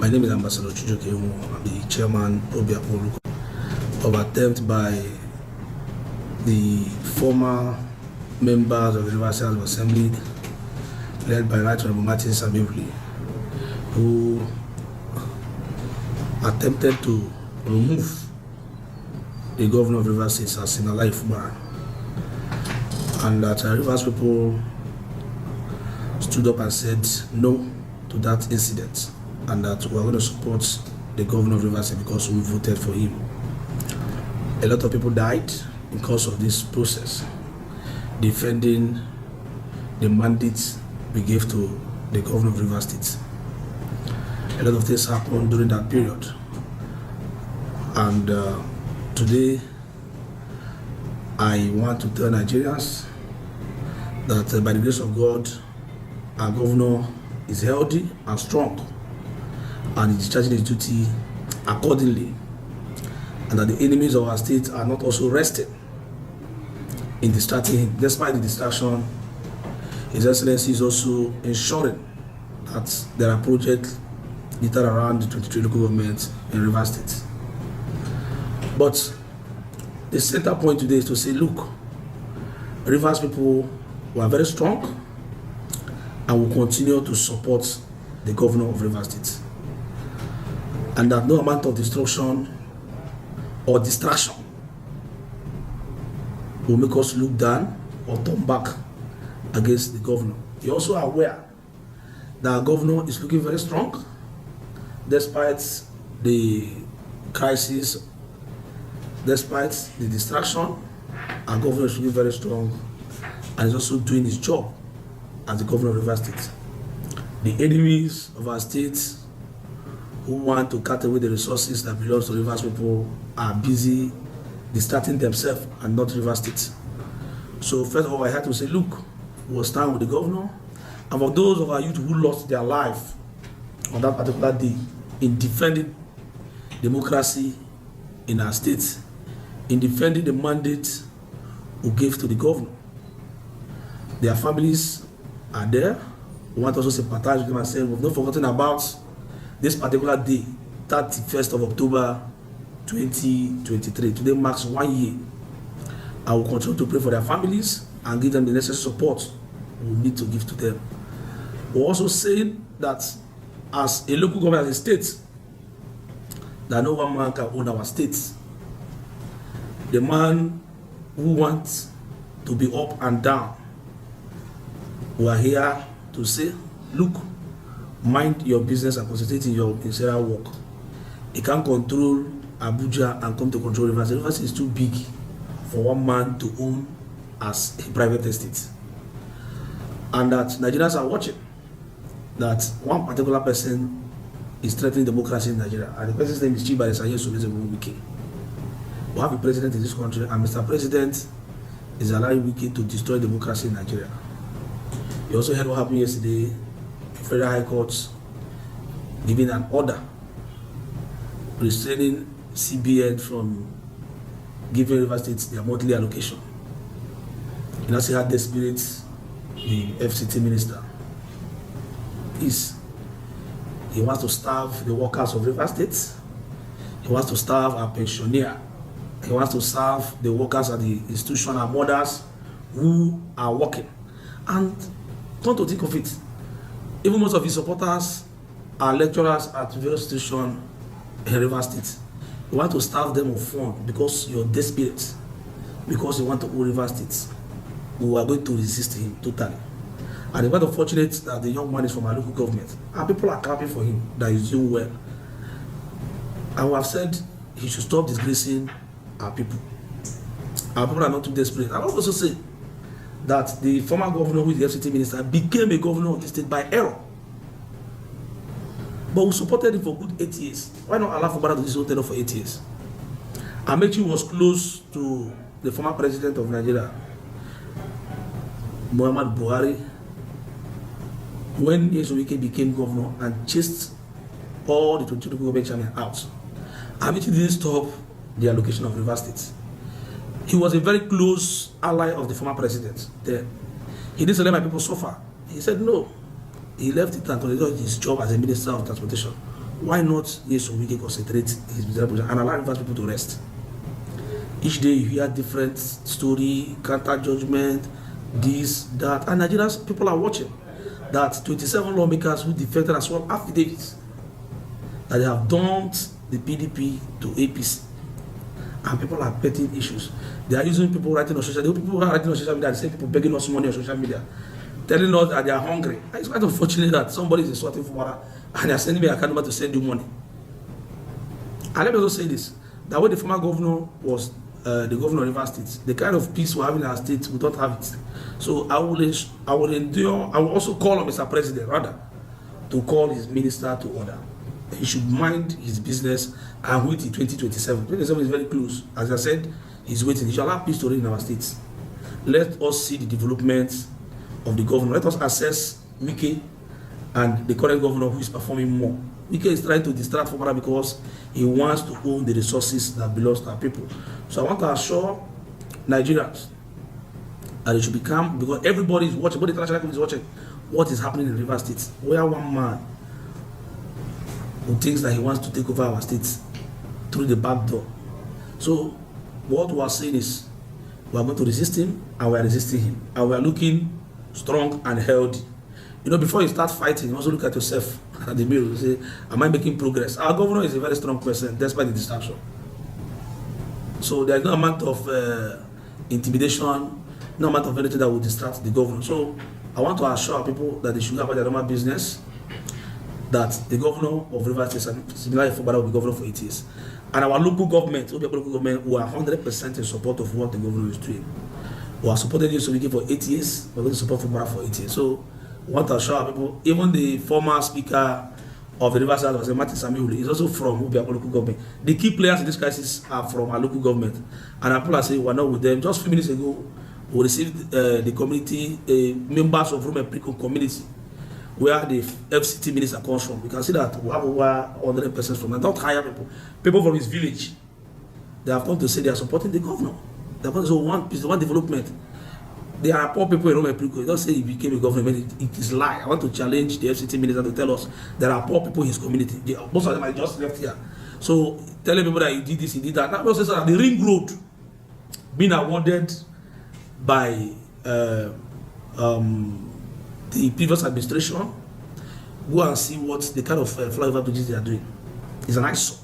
My name is Ambassador Chijioke Ihunwo. I'm the chairman Obio-Akpor of attempt by the former members of the Universal House of Assembly led by Right Honorable Martin Sabibli, who attempted to remove the governor of Rivers State as in a life man, and that Rivers people stood up and said no to that incident, and that we are going to support the governor of Rivers State because we voted for him. A lot of people died because of this process, defending the mandate we gave to the governor of Rivers State. A lot of things happened during that period, and today I want to tell Nigerians that by the grace of God, our governor is healthy and strong, and is discharging his duty accordingly, and that the enemies of our state are not also resting in distracting him. Despite the distraction, His Excellency is also ensuring that there are projects littered around the 23 local governments in Rivers State. But the center point today is to say, look, Rivers people were very strong and will continue to support the governor of Rivers State, and that no amount of destruction or distraction will make us look down or turn back against the governor. You're also aware that our governor is looking very strong despite the crisis, despite the distraction. Our governor is looking very strong and is also doing his job as the governor of Rivers State. The enemies of our state who want to cut away the resources that belong to Rivers people are busy distracting themselves and not Rivers State. So first of all, I had to say, look, we'll stand with the governor, and for those of our youth who lost their life on that particular day in defending democracy in our state, in defending the mandate we gave to the governor, their families are there. We want to also sympathize with them and say we've not forgotten about this particular day, 31st of October 2023. Today marks 1 year. I will continue to pray for their families and give them the necessary support we need to give to them. We're also saying that as a local government, as a state, that no one man can own our state. The man who wants to be up and down, we are here to say, look, mind your business and concentrate in your ministerial work. You can't control Abuja and come to control Rivers. Rivers is too big for one man to own as a private estate. And that Nigerians are watching that one particular person is threatening democracy in Nigeria, and the person's name is Nyesom Wike. We have a president in this country, and Mr. President is allowing Wike to destroy democracy in Nigeria. You also heard what happened yesterday. Federal High Court giving an order restraining CBN from giving Rivers State their monthly allocation. You know, see how desperate the FCT minister is. He wants to starve the workers of Rivers State. He wants to starve our pensioner. He wants to serve the workers at the institution and mothers who are working. And come to think of it, even most of his supporters are lecturers at various institutions in Rivers State. You want to starve them of fund because you're desperate, because you want to own Rivers State. We are going to resist him totally. And it's quite unfortunate that the young man is from our local government, and people are clapping for him that he's doing well. And we have said he should stop disgracing our people. Our people are not too desperate. I will also say that the former governor, who is the FCT minister, became a governor of the state by error. But we supported him for good 8 years. Why not allow for Bada to do so for 8 years? Amechi was close to the former president of Nigeria, Muhammad Buhari, when Nyesom Wike became governor and chased all the 22 government chairmen out. Amechi didn't stop the allocation of Rivers State. He was a very close ally of the former president then. He didn't let my people suffer. He said no. He left it and continued his job as a minister of transportation Why not Nyesom Wike concentrate his business and allow Rivers people to rest? Each day you hear different story, counter judgment, this, that, and Nigerians people are watching that 27 lawmakers who defected as well affidavits that they have dumped the PDP to APC, and people are betting issues. They are using people writing on social media. People who are writing on social media, the same people begging us money on social media, telling us that they are hungry. It's quite unfortunate that somebody is sorting for water and they are sending me a card to send you money. And let me also say this: that when the former governor was the governor of Rivers State, the kind of peace we're having in our state, we don't have it. So I will also call on Mr. President rather to call his minister to order. He should mind his business and wait till 2027. 2027 is very close. As I said, he's waiting. He shall have peace to reign in our states. Let us see the development of the governor. Let us assess Wike and the current governor who is performing more. Wike is trying to distract Fubara because he wants to own the resources that belongs to our people. So I want to assure Nigerians that they should be calm, because everybody is watching, both the international community is watching what is happening in Rivers State, where one man who thinks that he wants to take over our state through the back door. So what we are saying is we are going to resist him, and we are resisting him, and we are looking strong and healthy. You know, before you start fighting, you also look at yourself at the mirror and say, am I making progress? Our governor is a very strong person despite the distraction. So there is no amount of intimidation, no amount of anything that will distract the governor. So I want to assure people that they should have their normal business, that the governor of Rivers State, similarly Fubara, will be governor for 8 years. And our local government, Obio-Akpor local government, we are 100% in support of what the governor is doing. We are supporting Nyesom Wike for 8 years, we are going to support Fubara for 8 years. So we want to assure people, even the former speaker of the Rivers State, Martin Samiuli, is also from Obio-Akpor local government. The key players in this crisis are from our local government. And people are saying we are not with them. Just a few minutes ago, we received the community, members of Rome Prico community, where the FCT minister comes from. We can see that we have over 100 persons from them. Don't hire people. People from his village, they have come to say they are supporting the governor. They have come to say one peace, one development. There are poor people in Rome Prico. You don't say he became a governor. It is lie. I want to challenge the FCT minister to tell us there are poor people in his community. Most of them are just left here. So telling people that you did this, you did that. That also says that the ring road being awarded by the previous administration, go and see what the kind of flyover bridges they are doing. It's an eyesore,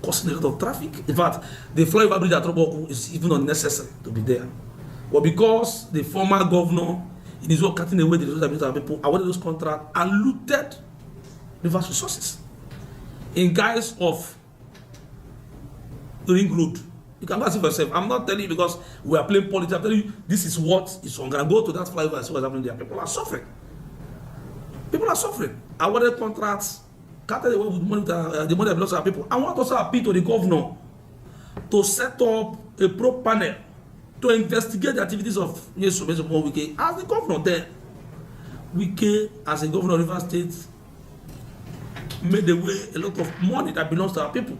causing a lot of traffic. In fact, the flyover bridge at Roboku is even unnecessary to be there. But because the former governor, in his work cutting away the resources of people, awarded those contracts and looted Rivers resources in guise of ring road. You can ask yourself. I'm not telling you because we are playing politics. I'm telling you this is what is on ground. Go to that flyover and see what's happening there. People are suffering. People are suffering. Awarded contracts, cutting away with money, the money that belongs to our people. I want also appeal to the governor to set up a probe panel to investigate the activities of Nyesom Wike as the governor there. Wike, as a governor of Rivers State, made away a lot of money that belongs to our people.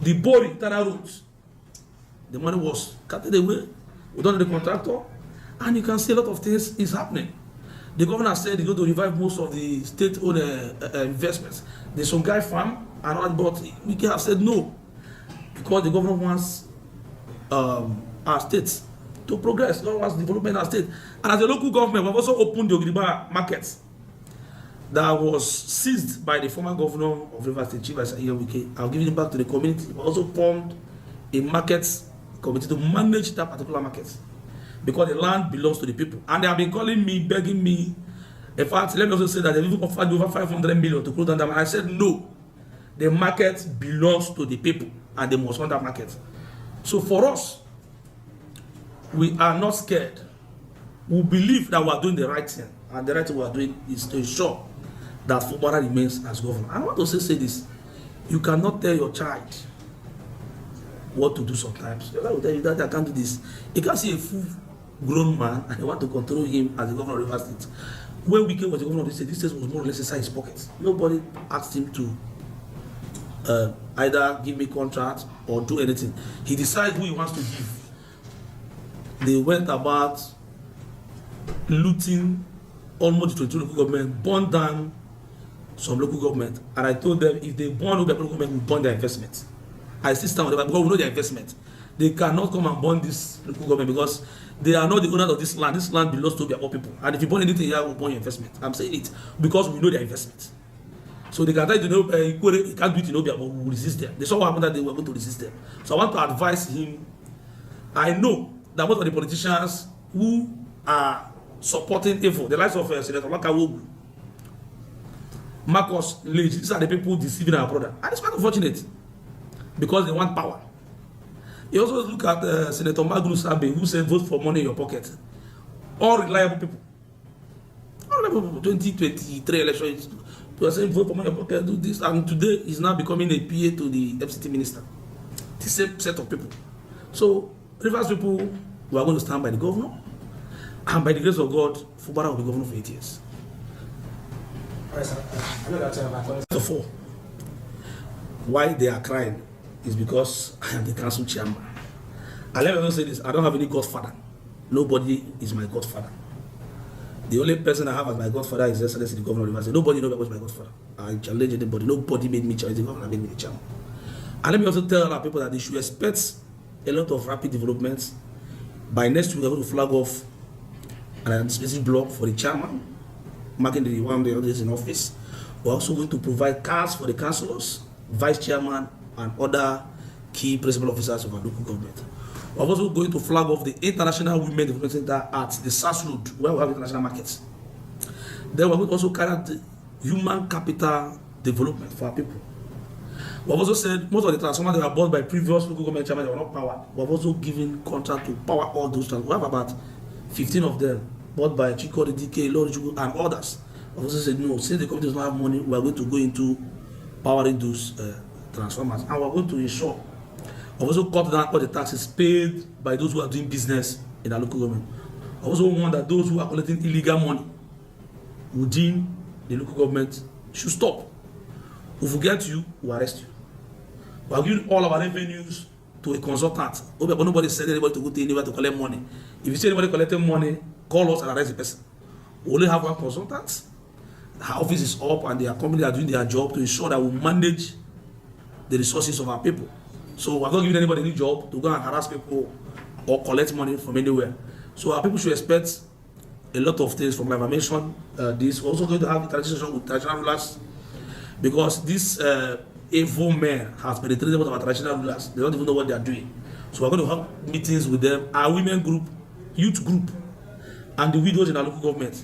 The boring Tana roads, the money was cut away. We don't know the contractor, and you can see a lot of things is happening. The governor said he's going to revive most of the state-owned investments. There's some guy farm and all that, but we can have said no because the governor wants our states to progress, not wants development in our state. And as a local government, we've also opened the Ogriba market that was seized by the former governor of Rivers State, Chijioke Ihunwo. I'll give it back to the community. We also formed a market committee to manage that particular market because the land belongs to the people. And they have been calling me, begging me. In fact, let me also say that they've even offered over 500 million to close down that. And I said no. The market belongs to the people and they must run that market. So for us, we are not scared. We believe that we are doing the right thing. And the right thing we are doing is to ensure that Fubara remains as governor. I want to say this. You cannot tell your child what to do sometimes. Your child will tell you that I can't do this. You can't see a full-grown man and you want to control him as the governor of Rivers State. When Wike was the governor of this state was more or less inside his pocket. Nobody asked him to either give me contract or do anything. He decides who he wants to give. They went about looting almost the 22 local government, burned down some local government, and I told them if they burn local government, we burn their investment. I still stand with them because we know their investment. They cannot come and burn this local government because they are not the owners of this land. This land belongs to Obio-Akpor people. And if you burn anything here, we'll burn your investment. I'm saying it because we know their investment. So they can try to know you can't do it in Obio, but we will resist them. They saw what happened that they were going to resist them. So I want to advise him. I know that most of the politicians who are supporting evil, the likes of Senator Wike, Marcus Lage, these are the people deceiving our brother. And it's quite unfortunate because they want power. You also look at Senator Magnus Abe, who said vote for money in your pocket. All reliable people. All reliable people. 2023 elections, they were saying vote for money in your pocket, do this. And today he's now becoming a PA to the FCT minister. The same set of people. So, Rivers people, we are going to stand by the governor. And by the grace of God, Fubara will be governor for 8 years. Therefore, why they are crying is because I am the council chairman. And let me say this, I don't have any godfather. Nobody is my godfather. The only person I have as my godfather is Excellency the Governor of Rivers State. Nobody knows my godfather. I challenge anybody. Nobody made me chairman. The governor made me the chairman. And let me also tell our people that they should expect a lot of rapid developments. By next week, we're going to flag off an administrative block for the chairman, marking the 100 days in office. We're also going to provide cars for the councillors, vice chairman, and other key principal officers of our local government. We're also going to flag off the International Women Development Center at the SAS Road, where we have international markets. Then we're going to also carry out the human capital development for our people. We've also said most of the transformers that were bought by previous local government chairmen were not powered. We've also given contract to power all those transformers. We have about 15 of them bought by Chijioke DK, Lord and others. We've also said no, since the company does not have money, we are going to go into powering those transformers. And we're going to ensure we've also cut down all the taxes paid by those who are doing business in our local government. I also want that those who are collecting illegal money within the local government should stop. If we get you, we'll arrest you. We are giving all our revenues to a consultant. Nobody said anybody to go to anywhere to collect money. If you see anybody collecting money, call us and arrest the person. We only have one consultant. Her office is up and their company are doing their job to ensure that we manage the resources of our people. So we're not giving anybody any job to go and harass people or collect money from anywhere. So our people should expect a lot of things from like I mentioned. This we're also going to have interaction with traditional rulers because this evil man has penetrated one of our traditional rulers. They don't even know what they are doing. So we're going to have meetings with them, our women group, youth group, and the widows in our local government.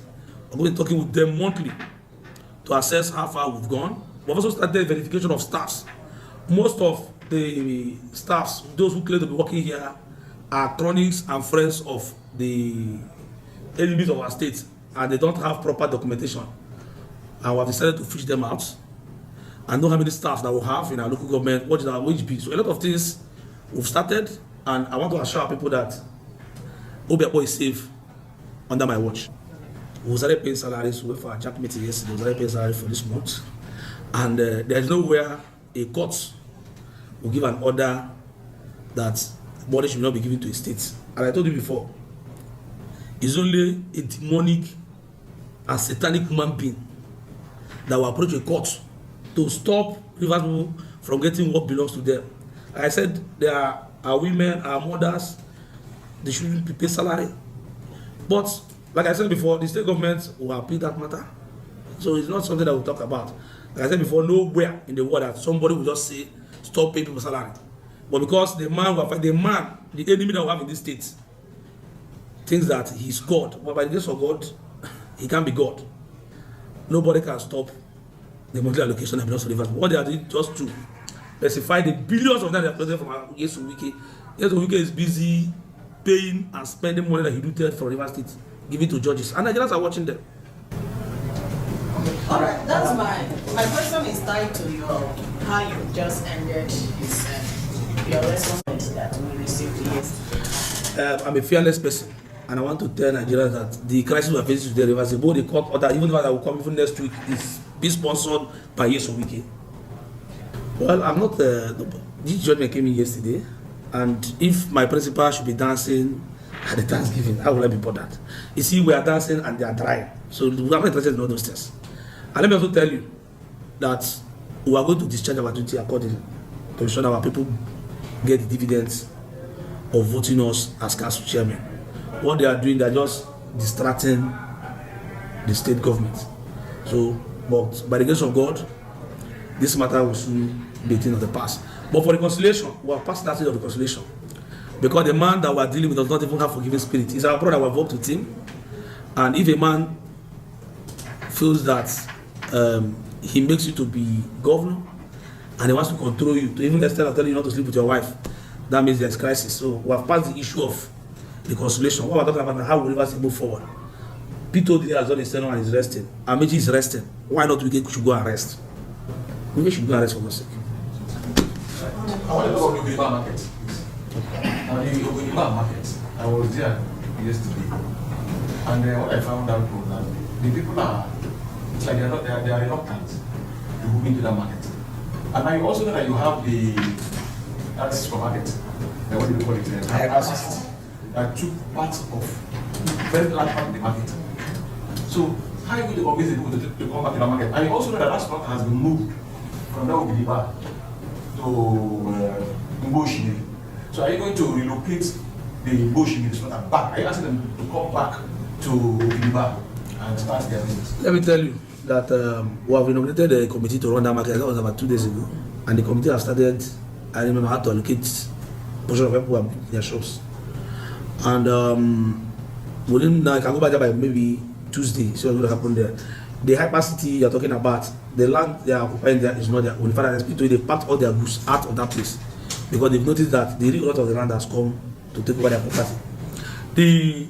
We're going to be talking with them monthly to assess how far we've gone. We've also started verification of staffs. Most of the staffs, those who claim to be working here, are cronies and friends of the enemies of our state, and they don't have proper documentation. And we have decided to fish them out and know how many staff that we have in our local government, what is our wage bill. So a lot of things we've started, and I want to assure people that Obio-Akpor is safe under my watch. We started paying salaries. We went for a jack meeting yesterday. We started paying salaries for this month, and there is nowhere a court will give an order that money should not be given to a state. And I told you before, it's only a demonic and satanic human being that will approach a court to stop Rivers people from getting what belongs to them. Like I said, there are our women, our mothers, they shouldn't be paid salary. But like I said before, the state government will appeal that matter. So it's not something that we'll talk about. Like I said before, nowhere in the world that somebody will just say, stop paying people salary. But because the man, the enemy that we have in this state, thinks that he's God. But by the grace of God, he can't be God. Nobody can stop the monthly allocation that belongs to the Rivers. What they are doing just to specify the billions of that they are collecting from Nyesom Wike. Nyesom Wike is busy paying and spending money that he looted from Rivers State, giving to judges. And Nigerians are watching them. All right, that's my question is tied to your how you just ended this your response that we received yesterday. I'm a fearless person, and I want to tell Nigerians that the crisis we are facing today, Rivers State, both the court order, even the one that will come even next week, is being sponsored by Nyesom Wike. Well, I'm not. This judgment came in yesterday, and if my principal should be dancing at the Thanksgiving, how will I be bothered? You see, we are dancing and they are drying, so we are not interested in all those things. And let me also tell you, that we are going to discharge our duty accordingly to ensure that our people get the dividends of voting us as council chairman. What they are doing, they are just distracting the state government. So, but by the grace of God, this matter will soon be a thing of the past. But for reconciliation, we have passed that stage of reconciliation. Because the man that we are dealing with does not even have forgiving spirit. He's our brother, we have worked with him. And if a man feels that he makes you to be governor and he wants to control you, to even extend of telling you not to sleep with your wife, that means there's crisis. So we have passed the issue of reconciliation. What we're talking about, how we Rivers move forward. Peter has done his tenure and is resting. Amechi is resting. Why not Wike should go and rest? Wike should go and rest for God's sake. I want to talk about the Yoruba market. Now, the Yoruba market, I was there yesterday, and what I found out was that the people are, it's like they are reluctant to move into that market. And now you also know that you have that supermarket, what do you call it? Hypercity, that took part of very large part of the market. So how are you going to convince the people to come back to the market? And you also know that that stock has been moved from that Obiliba to Mboshine. So are you going to relocate the Mboshine stock back? Are you asking them to come back to Obiliba and start their business? Let me tell you that we have inaugurated a committee to run that market. That was about 2 days ago. And the committee has started, I remember, how to allocate portion of people who have in their shops. And within, I can go back there by maybe Tuesday, see what's going to happen there. The hypercity you're talking about, the land they are occupying there is not their own. In fact, they packed all their goods out of that place because they've noticed that the real lot of the land has come to take over their property. The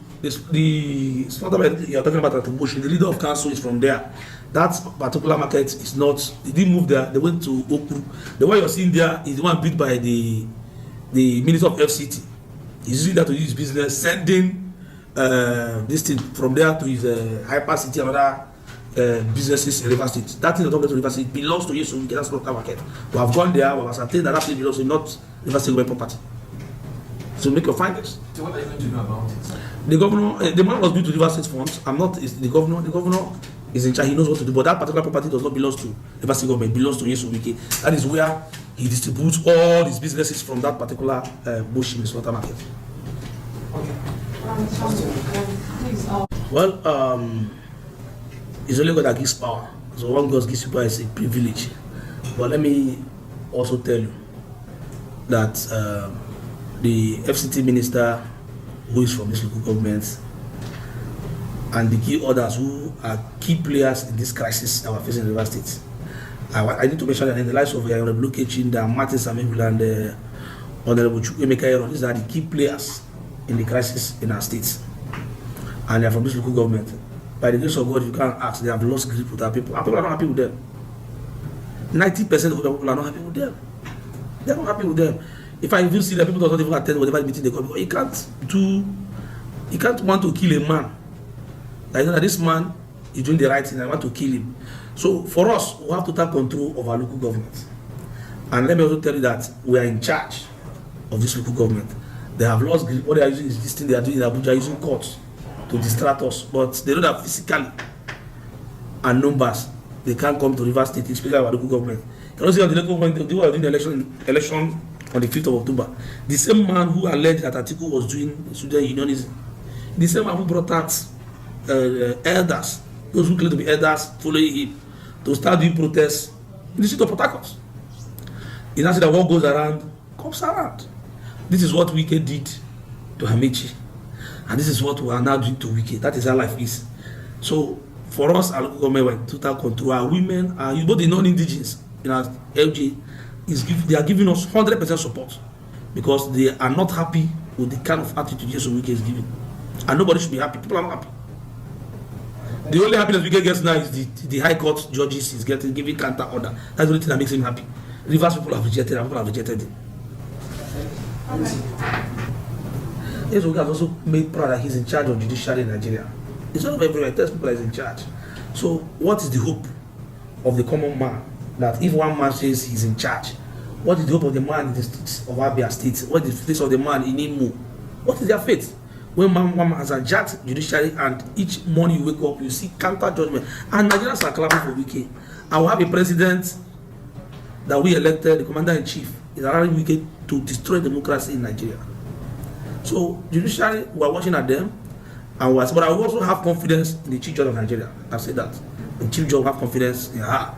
spot you're talking about at Bush, the leader of council is from there. That particular market is not, they didn't move there, they went to Oku. The one you're seeing there is the one built by the Minister of FCT. He's using that to use business, sending this thing from there to his hypercity and other businesses in River State. That thing on top of the River State belongs to Nyesom Wike. That's not that market. We have gone there, we have ascertained that place belongs to not River State government property. So make your findings. So what are you going to do about it? The governor, the man was built to River State funds. I'm not the governor. The governor is in charge. He knows what to do. But that particular property does not belong to River State government. It belongs to Nyesom Wike. That is where he distributes all his businesses from that particular bush in the slaughter market. Well, it's only God that gives power. So one God gives you power is a privilege. But let me also tell you that the FCT minister, who is from this local government, and the key others who are key players in this crisis that we're facing in River State. I need to mention that in the lives of Honorable Chinda, Martin Samevula, and Honorable Chijioke Ihunwo, these are the key players in the crisis in our states. And they are from this local government. By the grace of God, you can't ask, they have lost grip with our people. Our people are not happy with them. 90% of the people are not happy with them. They are not happy with them. If I even see that people do not even attend whatever meeting they come, you can't want to kill a man. I know that this man is doing the right thing, I want to kill him. So for us, we have total control of our local government. And let me also tell you that we are in charge of this local government. They have lost grip. What they are using is this thing they are doing in Abuja, using courts to distract us. But they know that physically and numbers, they can't come to River State, especially our local government. You can see how the local government, they were doing the election on the 5th of October. The same man who alleged that Atiku was doing student unionism, the same man who brought out elders, those who claim to be elders following him, to start doing protests in the city of Port Harcourt. He now said that what goes around comes around. This is what Wike did to Amechi, and this is what we are now doing to Wike. That is how life is. So for us, our local government, we're in total control. Our women, both the non-indigenous in our LG, they are giving us 100% support because they are not happy with the kind of attitude Nyesom Wike is giving, and nobody should be happy. People are not happy. The only happiness Wike gets now is the High Court judges is giving counter order. That's the only thing that makes him happy. Rivers people have rejected, and people have rejected him. Nyesom Wike has also made proud that he's in charge of judiciary in Nigeria. It's not everywhere. It tells people that he's in charge. So what is the hope of the common man? That if one man says he's in charge, what is the hope of the man in the streets of Abia State? What is the face of the man in Imo? What is their faith? When one man has a jacked judiciary and each morning you wake up, you see counter judgment. And Nigerians are clapping for Wike. I will have a president that we elected, the commander-in-chief, is allowing Wike to destroy democracy in Nigeria. So judicially, we are watching at them, but I will also have confidence in the chief judge of Nigeria. I've said that. The chief judge will have confidence in her.